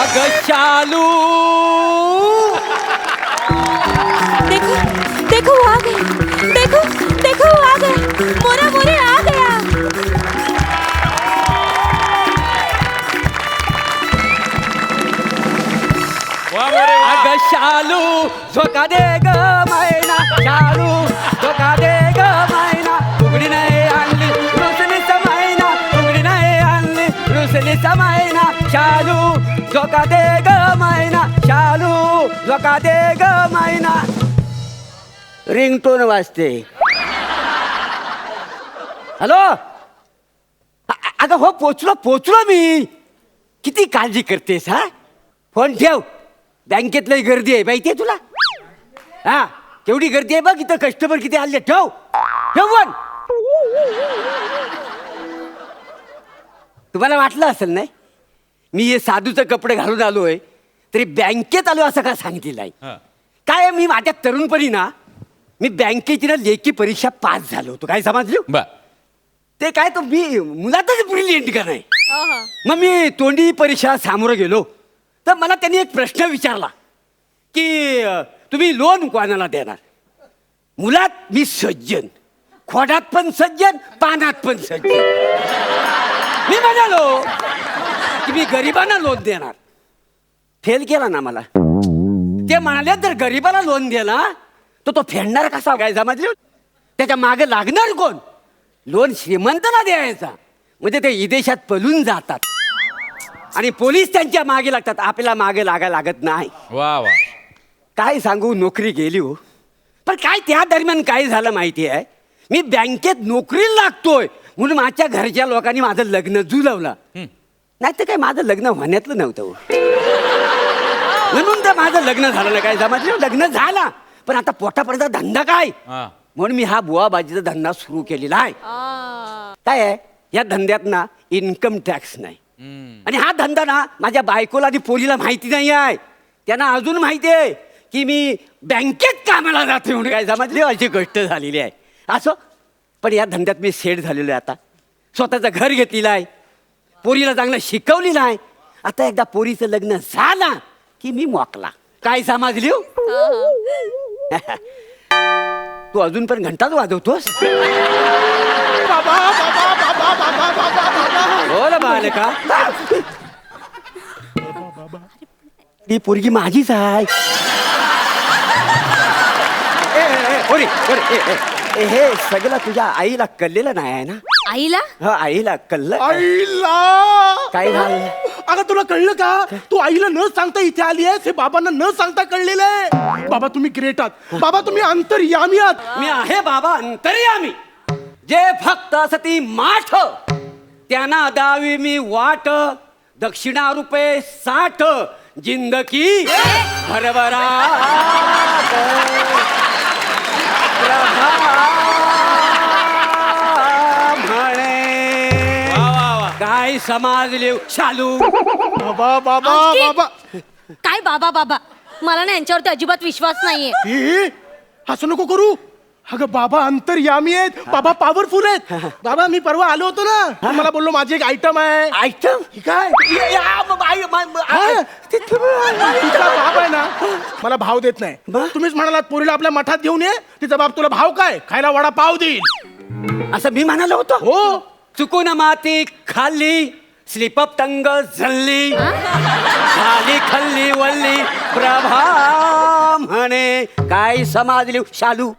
अगं शालू देखो देखो वो आ गए, देखो देखो वो आ गए, मोरा मोरे आ गया. अगं शालू झोका दे ग मैना शालू झोका दे ग मैना उघडी नाही आणली रुसलीच मैना उघडी नाही आणली रुसलीच मैना शालू झोका दे ग मैना शालू झोका दे ग मैना. रिंगटोन वाजते. हॅलो अगं हो पोचलो मी. किती काळजी करतेस हा. फोन ठेव. बँकेतली गर्दी आहे माहिती आहे तुला. हा केवढी गर्दी आहे बघ इथं. कस्टमर किती आले. ठेव फोन. तुम्हाला वाटलं असेल नाही मी हे साधूचं कपडे घालून आलोय तरी बँकेत आलो असं का सांगितलं आहे. काय मी माझ्या तरुणपणी ना मी बँकेची ना लेखी परीक्षा पास झालो होतो. काय समजलं ते काय तो मी मुलातच ब्रिलियंट का नाही. मग मी तोंडी परीक्षा सामोरं गेलो तर मला त्यांनी एक प्रश्न विचारला की तुम्ही लोन कोणाला देणार. मुलात मी सज्जन, खोडात पण सज्जन, पानात पण सज्जन. मी म्हणालो की मी गरिबांना लोन देणार. फेल केला ना मला. ते म्हणाले जर गरिबाला लोन दिला तर तो फेडणार कसा. काय समजलं. त्याच्या मागे लागणार कोण. लोन श्रीमंताला द्यायचा म्हणजे ते विदेशात पळून जातात आणि पोलीस त्यांच्या मागे लागतात. आपल्याला मागे लागायला लागत नाही. वा वा. काय सांगू नोकरी गेली हो. पण काय त्या दरम्यान काय झालं माहिती आहे. मी बँकेत नोकरीला लागतोय म्हणून माझ्या घरच्या लोकांनी माझं लग्न जुळवलं. नाही तर काय माझं लग्न होण्यातलं नव्हतं हो. म्हणून तर माझं लग्न झालं नाही. काय समजलं. लग्न झाला पण आता पोटापर्यंत धंदा काय म्हणून मी हा बुवाबाजीचा धंदा सुरू केलेला आहे. काय आहे या धंद्यात ना इन्कम टॅक्स नाही आणि हा धंदा ना माझ्या बायकोला आणि पोरीला माहिती नाही आहे. त्यांना अजून माहिती आहे की मी बँकेत कामाला जाते म्हणून. काय समजले अशी गोष्ट झालेली आहे. असो पण या धंद्यात मी सेट झालेलो आहे. आता स्वतःचं घर घेतलेलं आहे. पोरीला चांगलं शिकवलेलं आहे. आता एकदा पोरीचं लग्न झालं की मी मोकला. काय समजली हो? तू अजून पण घंटाच वाजवतोस. बोल बालका. ती पोरगी माझीच आहे. हे सगळं तुझ्या आईला कळलेलं नाही आहे ना. आईला हा आईला कळलं. आईला काय झालं. अगं तुला कळलं का. तू आईला न सांगता इथे आली आहेस. हे बाबांना न सांगता कळलेलं आहे. बाबा तुम्ही ग्रेट आहात. बाबा तुम्ही अंतर्यामी आहात. मी आहे बाबा अंतर्यामी. जे फक्त असती माठ त्यांना दावी मी वाट. दक्षिणा रुपये 60 जिंदगी भरभराट. काय समाजले शालू. बाबा बाबा बाबा. काय बाबा बाबा. मला ना यांच्यावरती अजिबात विश्वास नाहीये. हे असं नको करू. अगं बाबा अंतर्यामी आहेत. बाबा पॉवरफुल आहेत. बाबा मी परवा आलो होतो ना मला बोललो माझी एक आयटम आहे. आयटम काय तिचा बाप आहे ना मला भाव देत नाही. तुम्हीच म्हणालात पोरीला आपल्या मठात घेऊन ये. तिचा बाप तुला भाव काय खायला वडा पाव देईल असं मी म्हणालो होतो. हो. चुकून माती खाल्ली स्लिपअप तंग झल्ली खाली खल्ली वल्ली प्रभा म्हणे. काय समाजली शालू.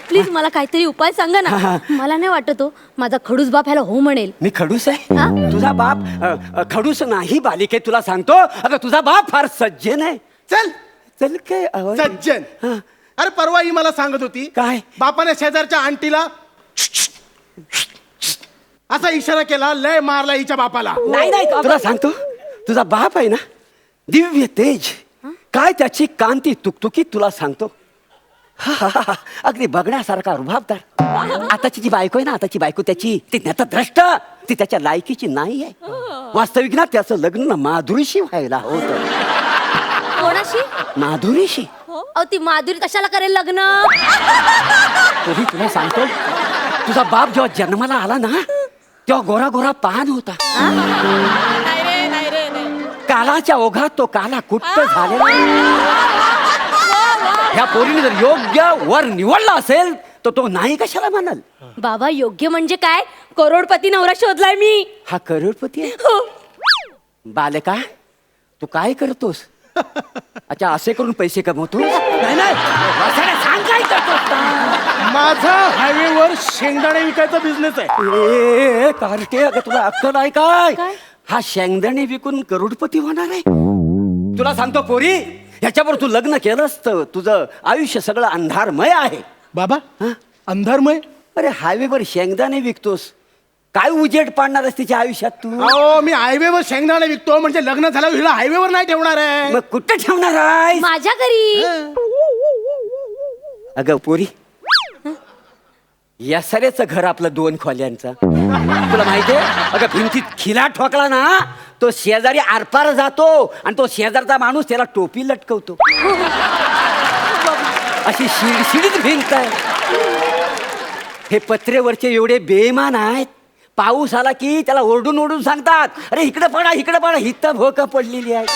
प्लीज मला काहीतरी उपाय सांगा ना. मला नाही वाटत हो माझा खडूस बाप ह्याला हो म्हणेल. मी खडूस आहे. तुझा बाप खडूस नाही बालिके. तुला सांगतो अगं तुझा बाप फार सज्जन आहे. चल चल काय सज्जन. अरे परवा ही मला सांगत होती काय बापाने शेजारच्या आंटीला असा इशारा केला. लय मारला हिच्या बापाला. नाही नाही तुला सांगतो तुझा बाप आहे ना दिव्य तेज. काय त्याची कांती तुकतुकीत तुला सांगतो. अगदी बघण्यासारखा रुबाबदार. आताची जी बायको आहे ना आताची बायको त्याची ती नतद्रष्ट. ती त्याच्या लायकीची नाही आहे. वास्तविक ना त्याचं लग्न ना माधुरीशी व्हायला होतं. कोणाशी. माधुरीशी. ती माधुरी कशाला करेल लग्न. तरी तुला सांगतो तुझा बाप जेव्हा जन्माला आला ना तेव्हा गोरा गोरा पान होता. नाही रे नाही रे नाही. कालाच्या ओघात तो काला कुट्ट झालेला. ह्या पोरीने जर योग्य वर निवडला असेल तर तो नाही कशाला म्हणाल. बाबा योग्य म्हणजे काय? करोडपती नवरा शोधलाय मी. हा करोडपती आहे. हो. बालका तू काय करतोस? अच्छा असे करून पैसे कमवतो. नाही नाही सांग काय करतोस? माझा हायवेवर शेंगदाणे विकायचा बिझनेस आहे. ए कार्टे अगं तुला अक्कल आहे काय? काय? हा शेंगदाणे विकून करोडपती होणार आहे. तुला सांगतो पोरी ह्याच्यावर तू लग्न केलंस तर तुझं आयुष्य सगळं अंधारमय आहे. बाबा हा? अंधारमय. अरे हायवेवर शेंगदाणे विकतोस काय उजेड पाडणार आहेस तिच्या आयुष्यात तू? अहो मी हायवेवर शेंगदाणे विकतो म्हणजे लग्न झाल्यावर हिला हायवेवर नाही ठेवणार आहे. मग कुठे ठेवणार आहे? माझ्या घरी. अगं पोरी या सरेच घर आपलं 2 खोल्यांचं. तुला माहितीये अगं भिंतीत खिला ठोकला ना तो शेजारी आरपार जातो आणि तो शेजारचा माणूस त्याला टोपी लटकवतो. अशी शिडशिडीत भिंत आहे. हे पत्रेवरचे एवढे बेईमान आहेत. पाऊस आला की त्याला ओरडून ओरडून सांगतात अरे इकडे पडा हित भोक पडलेली आहे.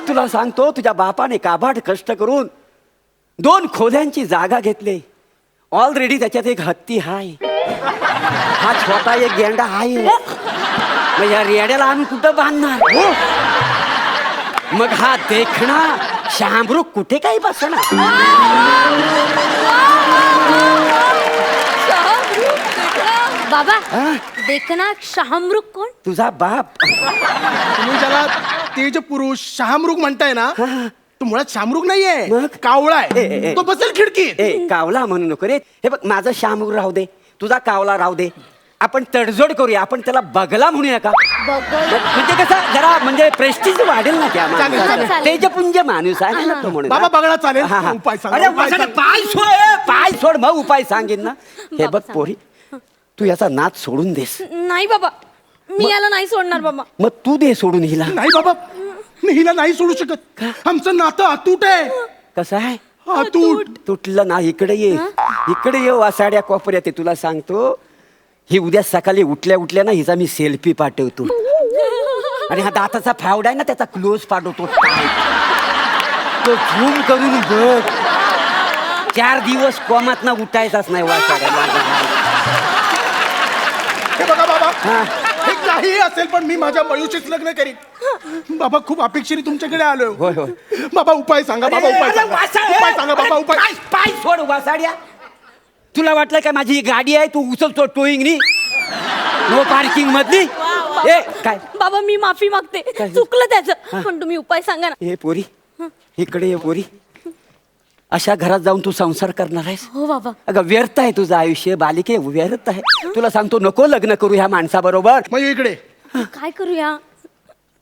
तुला सांगतो तुझ्या बापाने काबाड कष्ट करून 2 खोल्यांची जागा घेतली. ऑलरेडी त्याच्यात एक हत्ती हाय. हा छोटा एक गेंडा आहे. मग या रेड्याला आम्ही कुठं बांधणार? मग हा देखणा शामरूख कुठे काही बसणार? बाबा हा? देखना शहामृग कोण? तुझा बाप. तुम्ही ज्याला तेज पुरुष शहामृग म्हणताय ना तो मुळात शामरुग नाहीये मग? कावळा ए, ए, आहे. ए. तो बसेल खिडकीत. ए कावला म्हणू नको रे. हे बघ माझं शामरूख राहू दे तुझा कावला राहू दे. आपण तडजोड करूया. आपण त्याला बगला म्हणूया का? म्हणजे कसं जरा म्हणजे प्रेस्टिज वाढेल ना त्या चालेल, माणसाला. चालेल. तेजपुंज माणूस आहे ना तो म्हणून. बाबा बघला चालेल. हा, हा. उपाय सांगा, अरे उपाय वसाडे, सांगा. पाय सोड मग उपाय सांगेन ना. हे बाबा बघ पोरी तू याचा नाच सोडून देस. नाही बाबा मी याला नाही सोडणार बाबा. मग तू दे सोडून हिला. नाही बाबा मी हिला नाही सोडू शकत. आमचं नातं अतूट आहे. कसं आहे? अतूट. तुटलं ना इकडे ये. इकडे ये वासाड्या कोपऱ्यात आहे. तुला सांगतो ही उद्या सकाळी उठल्या ना हिचा मी सेल्फी पाठवतो. आणि हा दाताचा फावडा आहे ना त्याचा क्लोज पाठवतो. तो झूम करून बघ. 4 दिवस कोमात ना उठायचाच नाही वासाड्या. हे बघा बाबा हा. हे काही असेल पण मी माझ्या मयुशीच लग्न करीन. बाबा खूप अपेक्षेने तुमच्याकडे आलोय. होय होय. बाबा उपाय सांगा. बाबा उपाय अरे, सांगा. वासाड्या. उपाय सांगा बाबा उपाय. पाय सोड वासाड्या. तुला वाटलं काय माझी ही गाडी आहे तू उचलतो टोईंगनी नो पार्किंग मधली? ए काय बाबा मी माफी मागते. काय? चुकलं त्याचं पण तुम्ही उपाय सांगा ना. हे पोरी इकडे ये पोरी. अशा घरात जाऊन तू संसार करणार आहेस? हो बाबा. अगं व्यर्थ आहे तुझं आयुष्य बालिके व्यर्थ आहे. तुला सांगतो नको लग्न करू ह्या माणसाबरोबर. मयू इकडे काय करूया?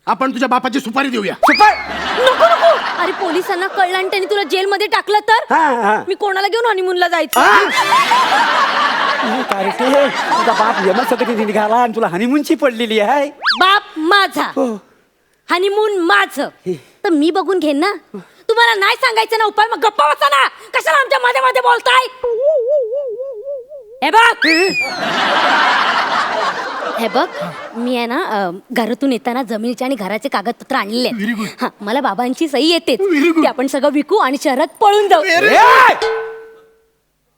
आपण तुझ्या बापाची सुपारी देऊया. सुपर. नको नको. अरे पोलिसांना कळलं आणि त्यांनी तुला जेलमध्ये टाकलं तर हा, हा. मी कोणाला घेऊन हनीमूनला जायचं? कार्टे, तुझा बाप यमसकटी निघाला आणि तुला हनीमूनची पडलेली आहे. बाप माझा हो. हनीमून माझं तर मी बघून घेईन ना. तुम्हाला नाही सांगायचं ना उपाय मग गप्पा बसा ना. कशाला आमच्या मध्ये मध्ये बोलताय? हे बघ हे बघ मी आहे ना घरातून येताना जमिनीचे आणि घराचे कागदपत्र आणलेले आहेत. हा, मला बाबांची सही येते. ते आपण सगळं विकू आणि शहरात पळून जाऊ. ए!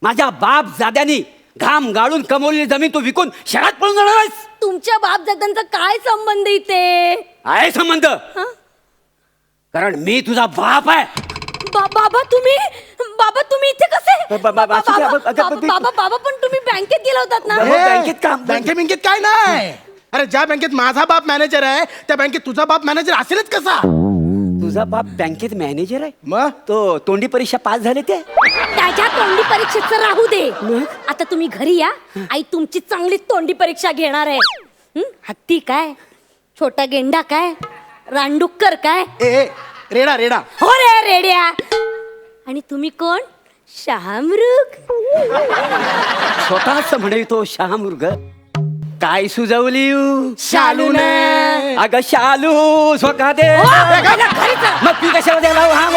माझ्या बाप जाद्यानी घाम गाळून कमवलेली जमीन तू विकून शहरात पळून जाणार आहेस? तुमच्या बापदादांचा काय संबंध इथे? आहे संबंध. कारण मी तुझा बाप आहे. बाबा तुम्ही इथे कसे? बाबा पण तुम्ही बँकेत गेला होतात ना. हो, बँकेत काम. बँकेत काय नाही. अरे ज्या बँकेत माझा बाप मॅनेजर आहे त्या बँकेत तुझा बाप मॅनेजर असेलच कसा? तुझा बाप बँकेत मॅनेजर आहे? मग तो तोंडी परीक्षा पास झाले ते? त्याच्या तोंडी परीक्षेचं राहू दे. आता तुम्ही घरी या. आई तुमची चांगली तोंडी परीक्षा घेणार आहे. हत्ती काय, छोटा गेंडा काय, रानडुक्कर काय? ए रेडा रेडा. हो रे रेड्या. आणि तुम्ही कोण? शहामृग. स्वतःच म्हणे तो शहामृग. काय सुजवली शालूने. अगं शालू स्वका दे. हो, घरी जा. मग ती कशाला द्यायला हा